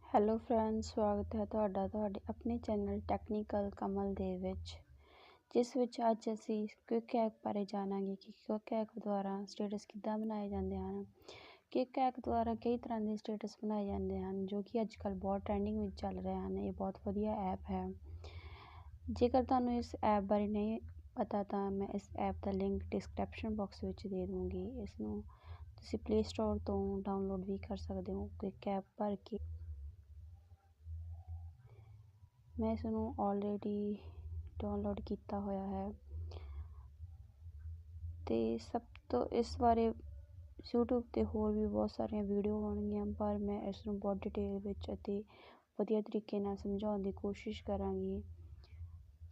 Hello friends, ਸਵਾਗਤ ਹੈ ਤੁਹਾਡਾ ਤੁਹਾਡੇ ਆਪਣੇ ਚੈਨਲ ਟੈਕਨੀਕਲ ਕਮਲ ਦੇ ਵਿੱਚ, ਜਿਸ ਵਿੱਚ ਅੱਜ ਅਸੀਂ ਕੁਇਕ ਐਪ ਬਾਰੇ ਜਾਣਾਂਗੇ ਕਿ ਕੁਇਕ ਐਪ ਦੁਆਰਾ ਸਟੇਟਸ ਕਿੱਦਾਂ ਬਣਾਏ ਜਾਂਦੇ ਹਨ। ਕੁਇਕ ਐਪ ਦੁਆਰਾ ਕਈ ਤਰ੍ਹਾਂ ਦੇ ਸਟੇਟਸ ਬਣਾਏ ਜਾਂਦੇ ਹਨ ਜੋ ਕਿ ਅੱਜ ਕੱਲ੍ਹ ਬਹੁਤ ਟਰੈਂਡਿੰਗ ਵਿੱਚ ਚੱਲ ਰਹੇ ਹਨ। ਇਹ ਬਹੁਤ ਵਧੀਆ ਐਪ ਹੈ। ਜੇਕਰ ਤੁਹਾਨੂੰ ਇਸ ਐਪ ਬਾਰੇ ਨਹੀਂ ਪਤਾ ਤਾਂ ਮੈਂ ਇਸ ਐਪ ਦਾ ਲਿੰਕ ਡਿਸਕ੍ਰਿਪਸ਼ਨ ਬਾਕਸ ਵਿੱਚ ਦੇ ਦੂੰਗੀ। ਇਸ ਨੂੰ ਤੁਸੀਂ ਪਲੇ ਸਟੋਰ ਤੋਂ ਡਾਊਨਲੋਡ ਵੀ ਕਰ ਸਕਦੇ ਹੋ। ਕੁਇਕ ਐਪ ਭਰ ਕੇ ਮੈਂ ਇਸ ਨੂੰ ਆਲਰੇਡੀ ਡਾਊਨਲੋਡ ਕੀਤਾ ਹੋਇਆ ਹੈ ਅਤੇ ਸਭ ਤੋਂ ਇਸ ਬਾਰੇ YouTube 'ਤੇ ਹੋਰ ਵੀ ਬਹੁਤ ਸਾਰੀਆਂ ਵੀਡੀਓ ਹੋਣਗੀਆਂ, ਪਰ ਮੈਂ ਇਸ ਨੂੰ ਬਹੁਤ ਡਿਟੇਲ ਵਿੱਚ ਅਤੇ ਵਧੀਆ ਤਰੀਕੇ ਨਾਲ ਸਮਝਾਉਣ ਦੀ ਕੋਸ਼ਿਸ਼ ਕਰਾਂਗੀ।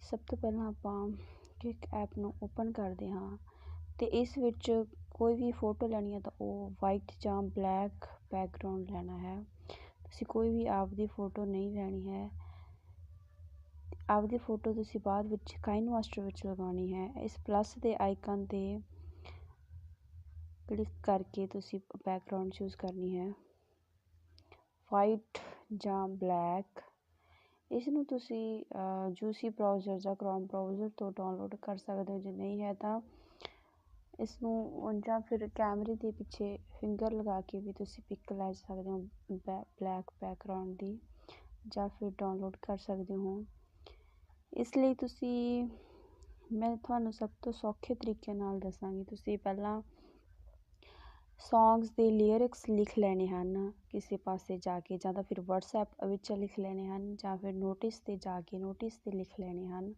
ਸਭ ਤੋਂ ਪਹਿਲਾਂ ਆਪਾਂ ਕੁਇਕ ਐਪ ਨੂੰ ਓਪਨ ਕਰਦੇ ਹਾਂ ਅਤੇ ਇਸ ਵਿੱਚ ਕੋਈ ਵੀ ਫੋਟੋ ਲੈਣੀ ਹੈ ਤਾਂ ਉਹ ਵਾਈਟ ਜਾਂ ਬਲੈਕ ਬੈਕਗਰਾਊਂਡ ਲੈਣਾ ਹੈ। ਤੁਸੀਂ ਕੋਈ ਵੀ ਆਪਦੀ ਫੋਟੋ ਨਹੀਂ ਲੈਣੀ ਹੈ। ਆਪਦੀ ਫੋਟੋ ਤੁਸੀਂ ਬਾਅਦ ਵਿੱਚ ਕਾਈਨਮਾਸਟਰ ਵਿੱਚ ਲਗਾਉਣੀ ਹੈ। ਇਸ ਪਲੱਸ ਦੇ ਆਈਕਨ 'ਤੇ ਕਲਿੱਕ ਕਰਕੇ ਤੁਸੀਂ ਬੈਕਗਰਾਊਂਡ ਚੂਜ਼ ਕਰਨੀ ਹੈ, ਵਾਈਟ ਜਾਂ ਬਲੈਕ। ਇਸ ਨੂੰ ਤੁਸੀਂ ਜੂਸੀ ਬਰਾਊਜ਼ਰ ਜਾਂ ਕ੍ਰੋਮ ਬਰਾਊਜ਼ਰ ਤੋਂ ਡਾਊਨਲੋਡ ਕਰ ਸਕਦੇ ਹੋ। ਜੇ ਨਹੀਂ ਹੈ ਤਾਂ ਇਸ ਨੂੰ ਜਾਂ ਫਿਰ ਕੈਮਰੇ ਦੇ ਪਿੱਛੇ ਫਿੰਗਰ ਲਗਾ ਕੇ ਵੀ ਤੁਸੀਂ ਪਿਕ ਲੈ ਸਕਦੇ ਹੋ ਬਲੈਕ ਬੈਕਗਰਾਊਂਡ ਦੀ, ਜਾਂ ਫਿਰ ਡਾਊਨਲੋਡ ਕਰ ਸਕਦੇ ਹੋ। ਇਸ ਲਈ ਮੈਂ ਤੁਹਾਨੂੰ ਸਭ ਤੋਂ ਸੌਖੇ ਤਰੀਕੇ ਨਾਲ ਦੱਸਾਂਗੀ। ਤੁਸੀਂ ਪਹਿਲਾਂ ਸੌਂਗਸ ਦੇ ਲੀਰਿਕਸ ਲਿਖ ਲੈਣੇ ਹਨ ਕਿਸੇ ਪਾਸੇ ਜਾ ਕੇ, ਜਾਂ ਤਾਂ ਫਿਰ ਵਟਸਐਪ ਵਿੱਚ ਲਿਖ ਲੈਣੇ ਹਨ, ਜਾਂ ਫਿਰ ਨੋਟਿਸ 'ਤੇ ਜਾ ਕੇ ਨੋਟਿਸ 'ਤੇ ਲਿਖ ਲੈਣੇ ਹਨ।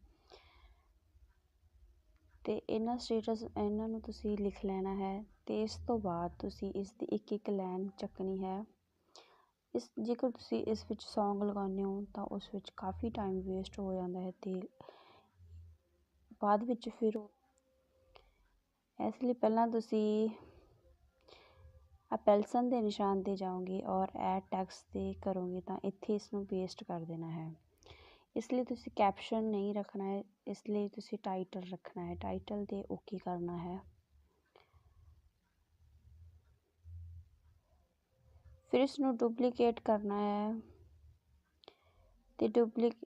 ਅਤੇ ਇਹਨਾਂ ਨੂੰ ਤੁਸੀਂ ਲਿਖ ਲੈਣਾ ਹੈ ਅਤੇ ਇਸ ਤੋਂ ਬਾਅਦ ਤੁਸੀਂ ਇਸ ਦੀ ਇੱਕ ਇੱਕ ਲਾਈਨ ਚੱਕਣੀ ਹੈ। ਜੇਕਰ ਤੁਸੀਂ ਇਸ ਵਿੱਚ ਸੌਂਗ ਲਗਾਉਂਦੇ ਹੋ ਤਾਂ ਉਸ ਵਿੱਚ ਕਾਫੀ ਟਾਈਮ ਵੇਸਟ ਹੋ ਜਾਂਦਾ ਹੈ ਅਤੇ ਬਾਅਦ ਵਿੱਚ ਫਿਰ ਇਸ ਲਈ ਪਹਿਲਾਂ ਤੁਸੀਂ ਪੈਨਸਲ ਦੇ ਨਿਸ਼ਾਨ 'ਤੇ ਜਾਓਗੇ ਔਰ ਐਡ ਟੈਕਸਟ 'ਤੇ ਕਰੋਗੇ ਤਾਂ ਇੱਥੇ ਇਸ ਨੂੰ ਪੇਸਟ ਕਰ ਦੇਣਾ ਹੈ। ਇਸ ਲਈ ਤੁਸੀਂ ਕੈਪਸ਼ਨ ਨਹੀਂ ਰੱਖਣਾ ਹੈ, ਇਸ ਲਈ ਤੁਸੀਂ ਟਾਈਟਲ ਰੱਖਣਾ ਹੈ। ਟਾਈਟਲ 'ਤੇ ਓਕੇ ਕਰਨਾ ਹੈ। ਫਿਰ ਇਸ ਨੂੰ ਡੁਪਲੀਕੇਟ ਕਰਨਾ ਹੈ ਅਤੇ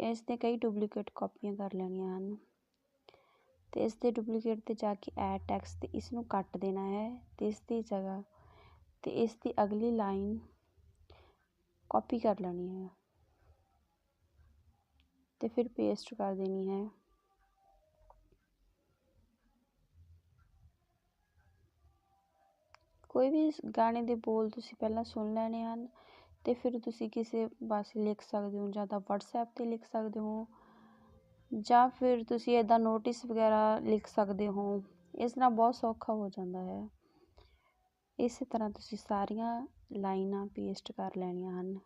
ਇਸ ਦੇ ਕਈ ਡੁਪਲੀਕੇਟ ਕਾਪੀਆਂ ਕਰ ਲੈਣੀਆਂ ਹਨ ਅਤੇ ਇਸ ਦੇ ਡੁਪਲੀਕੇਟ 'ਤੇ ਜਾ ਕੇ ਐਡ ਟੈਕਸਟ 'ਤੇ ਇਸ ਨੂੰ ਕੱਟ ਦੇਣਾ ਹੈ ਅਤੇ ਇਸ ਦੀ ਜਗ੍ਹਾ 'ਤੇ ਇਸ ਦੀ ਅਗਲੀ ਲਾਈਨ ਕਾਪੀ ਕਰ ਲੈਣੀ ਹੈ ਅਤੇ ਫਿਰ ਪੇਸਟ ਕਰ ਦੇਣੀ ਹੈ। ਕੋਈ ਵੀ ਗਾਣੇ ਦੇ ਬੋਲ ਤੁਸੀਂ ਪਹਿਲਾਂ ਸੁਣ ਲੈਣੇ ਹਨ ਅਤੇ ਫਿਰ ਤੁਸੀਂ ਕਿਸੇ ਪਾਸੇ ਲਿਖ ਸਕਦੇ ਹੋ, ਜਾਂ ਤਾਂ ਵਟਸਐਪ 'ਤੇ ਲਿਖ ਸਕਦੇ ਹੋ, ਜਾਂ ਫਿਰ ਤੁਸੀਂ ਇੱਦਾਂ ਨੋਟਿਸ ਵਗੈਰਾ ਲਿਖ ਸਕਦੇ ਹੋ। ਇਸ ਤਰ੍ਹਾਂ ਬਹੁਤ ਸੌਖਾ ਹੋ ਜਾਂਦਾ ਹੈ। ਇਸੇ ਤਰ੍ਹਾਂ ਤੁਸੀਂ ਸਾਰੀਆਂ ਲਾਈਨਾਂ ਪੇਸਟ ਕਰ ਲੈਣੀਆਂ ਹਨ।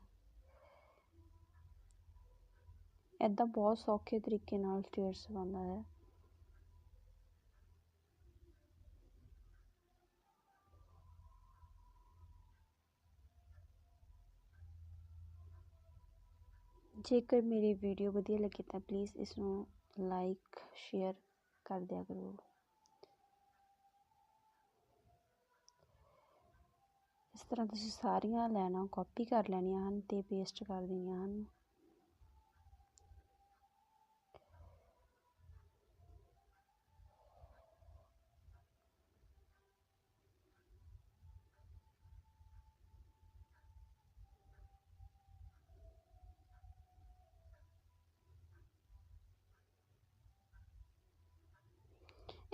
ਇੱਦਾਂ ਬਹੁਤ ਸੌਖੇ ਤਰੀਕੇ ਨਾਲ ਸਟੇਟਸ ਬਣਦਾ ਹੈ। ਜੇਕਰ ਮੇਰੀ ਵੀਡੀਓ ਵਧੀਆ ਲੱਗੀ ਤਾਂ ਪਲੀਜ਼ ਇਸ ਨੂੰ ਲਾਈਕ ਸ਼ੇਅਰ ਕਰ ਦਿਆ ਕਰੋ। ਇਸ ਤਰ੍ਹਾਂ ਤੁਸੀਂ ਸਾਰੀਆਂ ਲਾਈਨਾਂ ਕਾਪੀ ਕਰ ਲੈਣੀਆਂ ਹਨ ਅਤੇ ਪੇਸਟ ਕਰ ਦੇਣੀਆਂ ਹਨ।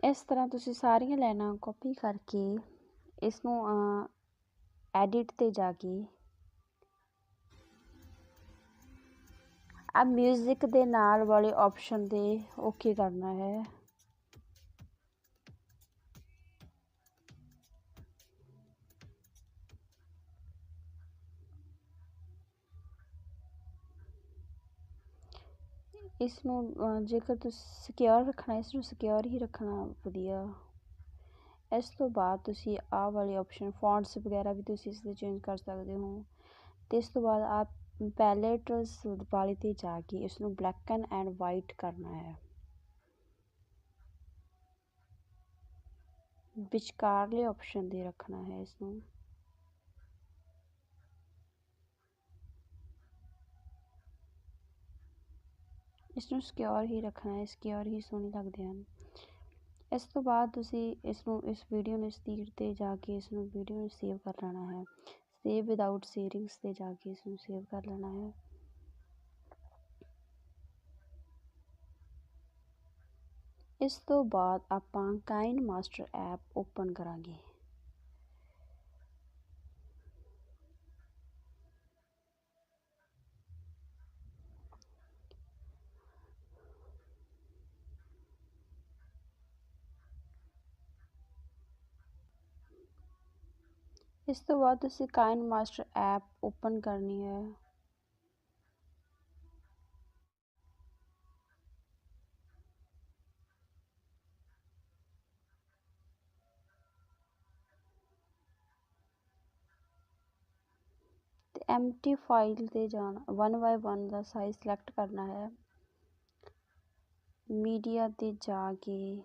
ਇਸ ਤਰ੍ਹਾਂ ਤੁਸੀਂ ਸਾਰੀਆਂ ਲਾਈਨਾਂ ਕਾਪੀ ਕਰਕੇ ਇਸ ਨੂੰ ਐਡਿਟ 'ਤੇ ਜਾ ਕੇ ਮਿਊਜ਼ਿਕ ਦੇ ਨਾਲ ਵਾਲੇ ਆਪਸ਼ਨ 'ਤੇ ਓਕੇ ਕਰਨਾ ਹੈ। ਇਸ ਨੂੰ ਜੇਕਰ ਤੁਸੀਂ ਸਿਕਿਉਰ ਰੱਖਣਾ, ਇਸ ਨੂੰ ਸਿਕਿਉਰ ਹੀ ਰੱਖਣਾ ਵਧੀਆ। ਇਸ ਤੋਂ ਬਾਅਦ ਤੁਸੀਂ ਆਹ ਵਾਲੇ ਆਪਸ਼ਨ ਫੌਂਟਸ ਵਗੈਰਾ ਵੀ ਤੁਸੀਂ ਇਸ ਦੇ ਚੇਂਜ ਕਰ ਸਕਦੇ ਹੋ। ਅਤੇ ਇਸ ਤੋਂ ਬਾਅਦ ਆਹ ਪੈਲੇਟਸ ਵਾਲੇ 'ਤੇ ਜਾ ਕੇ ਇਸ ਨੂੰ ਬਲੈਕ ਐਂਡ ਵਾਈਟ ਕਰਨਾ ਹੈ। ਵਿਚਕਾਰਲੇ ਆਪਸ਼ਨ 'ਤੇ ਰੱਖਣਾ ਹੈ ਇਸ ਨੂੰ। ਇਸਨੂੰ ਸਿਕਿਉਰ ਹੀ ਰੱਖਣਾ ਹੈ, ਸਿਕਿਉਰ ਹੀ ਸੋਹਣੇ ਲੱਗਦੇ ਹਨ। ਇਸ ਤੋਂ ਬਾਅਦ ਤੁਸੀਂ ਇਸ ਵੀਡੀਓ ਨੂੰ ਸਪੀਡ 'ਤੇ ਜਾ ਕੇ ਇਸਨੂੰ ਵੀਡੀਓ ਨੂੰ ਸੇਵ ਕਰ ਲੈਣਾ ਹੈ। ਸੇਵ ਵਿਦਾਊਟ ਸੇਰਿੰਗਸ 'ਤੇ ਜਾ ਕੇ ਇਸਨੂੰ ਸੇਵ ਕਰ ਲੈਣਾ ਹੈ। ਇਸ ਤੋਂ ਬਾਅਦ ਆਪਾਂ ਕਾਈਨਮਾਸਟਰ ਐਪ ਓਪਨ ਕਰਾਂਗੇ। ਇਸ ਤੋਂ ਬਾਅਦ ਤੁਸੀਂ ਕਾਈਨਮਾਸਟਰ ਐਪ ਓਪਨ ਕਰਨੀ ਹੈ। ਤੇ ਐਮਟੀ ਫਾਈਲ 'ਤੇ ਜਾਣਾ, 1 ਬਾਏ 1 ਦਾ ਸਾਈਜ਼ ਸਿਲੈਕਟ ਕਰਨਾ ਹੈ। ਮੀਡੀਆ 'ਤੇ ਜਾ ਕੇ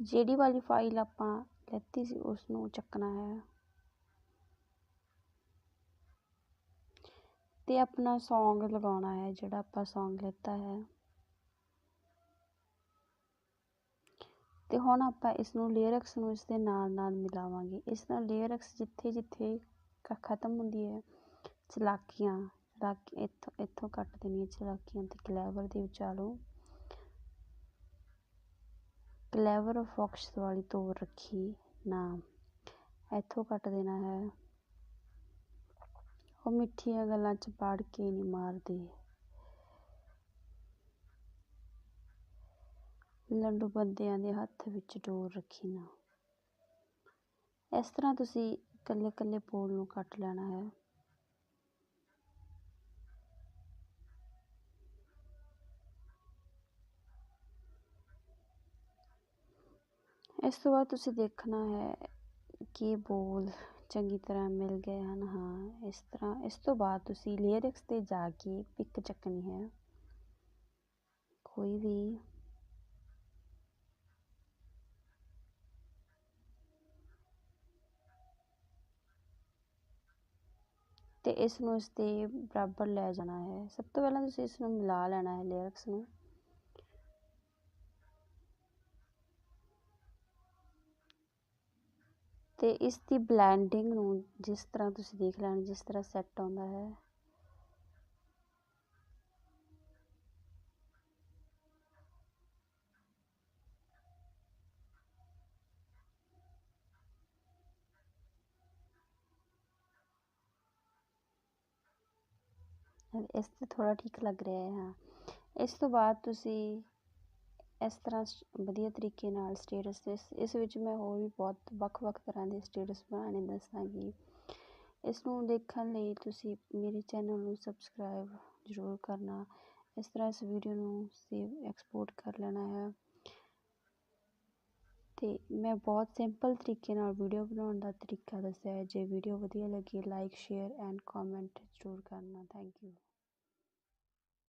ਜਿਹੜੀ ਵਾਲੀ ਫਾਈਲ ਆਪਾਂ ਲੈਤੀ ਸੀ ਉਸ ਨੂੰ ਚੱਕਣਾ ਹੈ ਤੇ ਆਪਣਾ ਸੌਂਗ ਲਗਾਉਣਾ ਹੈ, ਜਿਹੜਾ ਆਪਾਂ ਸੌਂਗ ਲੈਤਾ ਹੈ। ਤੇ ਹੁਣ ਆਪਾਂ ਇਸ ਨੂੰ ਲਿਰਿਕਸ ਨੂੰ ਇਸ ਦੇ ਨਾਲ ਨਾਲ ਮਿਲਾਵਾਂਗੇ। ਇਸ ਨਾਲ ਲਿਰਿਕਸ ਜਿੱਥੇ ਜਿੱਥੇ ਖਤਮ ਹੁੰਦੀ ਹੈ, ਚਲਾਕੀਆਂ ਇੱਥੋਂ ਕੱਟ ਦੇਣੀਆਂ, ਚਲਾਕੀਆਂ ਤੇ ਕਲੈਵਰ ਦੇ ਵਿਚਾਲੋਂ ਕਲੈਵਰ ਫੌਕਸ ਵਾਲੀ ਤੋਰ ਰੱਖੀ ਨਾ, ਇੱਥੋਂ ਕੱਟ ਦੇਣਾ ਹੈ। ਉਹ ਮਿੱਠੀਆਂ ਗੱਲਾਂ 'ਚ ਪੜ ਕੇ ਨਹੀਂ ਮਾਰਦੇ, ਲੰਡੂ ਬੰਦਿਆਂ ਦੇ ਹੱਥ ਵਿੱਚ ਡੋਰ ਰੱਖੀ ਨਾ। ਇਸ ਤਰ੍ਹਾਂ ਤੁਸੀਂ ਇਕੱਲੇ ਇਕੱਲੇ ਬੋਲ ਨੂੰ ਕੱਟ ਲੈਣਾ ਹੈ। ਇਸ ਤੋਂ ਬਾਅਦ ਤੁਸੀਂ ਦੇਖਣਾ ਹੈ ਕਿ ਬੋਲ ਚੰਗੀ ਤਰ੍ਹਾਂ ਮਿਲ ਗਏ ਹਨ। ਹਾਂ, ਇਸ ਤਰ੍ਹਾਂ। ਇਸ ਤੋਂ ਬਾਅਦ ਤੁਸੀਂ ਲਿਰਿਕਸ 'ਤੇ ਜਾ ਕੇ ਪਿਕ ਚੱਕਣੀ ਹੈ ਕੋਈ ਵੀ, ਤੇ ਇਸ ਨੂੰ ਇਸ ਦੇ ਬਰਾਬਰ ਲੈ ਜਾਣਾ ਹੈ। ਸਭ ਤੋਂ ਪਹਿਲਾਂ ਤੁਸੀਂ ਇਸ ਨੂੰ ਮਿਲਾ ਲੈਣਾ ਹੈ ਲਿਰਿਕਸ ਨੂੰ। ਤੇ ਇਸ ਦੀ ਬਲੈਂਡਿੰਗ ਨੂੰ ਜਿਸ ਤਰ੍ਹਾਂ ਤੁਸੀਂ ਦੇਖ ਲੈਣਾ, ਜਿਸ ਤਰ੍ਹਾਂ ਸੈੱਟ ਆਉਂਦਾ ਹੈ। ਇਸ 'ਤੇ ਥੋੜ੍ਹਾ ਠੀਕ ਲੱਗ ਰਿਹਾ ਹੈ। ਹਾਂ, ਇਸ ਤੋਂ ਬਾਅਦ ਤੁਸੀਂ ਇਸ ਤਰ੍ਹਾਂ ਵਧੀਆ ਤਰੀਕੇ ਨਾਲ ਸਟੇਟਸ, ਇਸ ਵਿੱਚ ਮੈਂ ਹੋਰ ਵੀ ਬਹੁਤ ਵੱਖ ਵੱਖ ਤਰ੍ਹਾਂ ਦੇ ਸਟੇਟਸ ਬਣਾਉਣੇ ਦੱਸਾਂਗੀ। ਇਸ ਨੂੰ ਦੇਖਣ ਲਈ ਤੁਸੀਂ ਮੇਰੇ ਚੈਨਲ ਨੂੰ ਸਬਸਕ੍ਰਾਈਬ ਜ਼ਰੂਰ ਕਰਨਾ। ਇਸ ਤਰ੍ਹਾਂ ਇਸ ਵੀਡੀਓ ਨੂੰ ਸੇਵ ਐਕਸਪੋਰਟ ਕਰ ਲੈਣਾ ਹੈ। ਤੇ ਮੈਂ ਬਹੁਤ ਸਿੰਪਲ ਤਰੀਕੇ ਨਾਲ ਵੀਡੀਓ ਬਣਾਉਣ ਦਾ ਤਰੀਕਾ ਦੱਸਿਆ ਹੈ। ਜੇ ਵੀਡੀਓ ਵਧੀਆ ਲੱਗੀ, ਲਾਈਕ, ਸ਼ੇਅਰ ਐਂਡ ਕਮੈਂਟ ਜ਼ਰੂਰ ਕਰਨਾ। Thank you.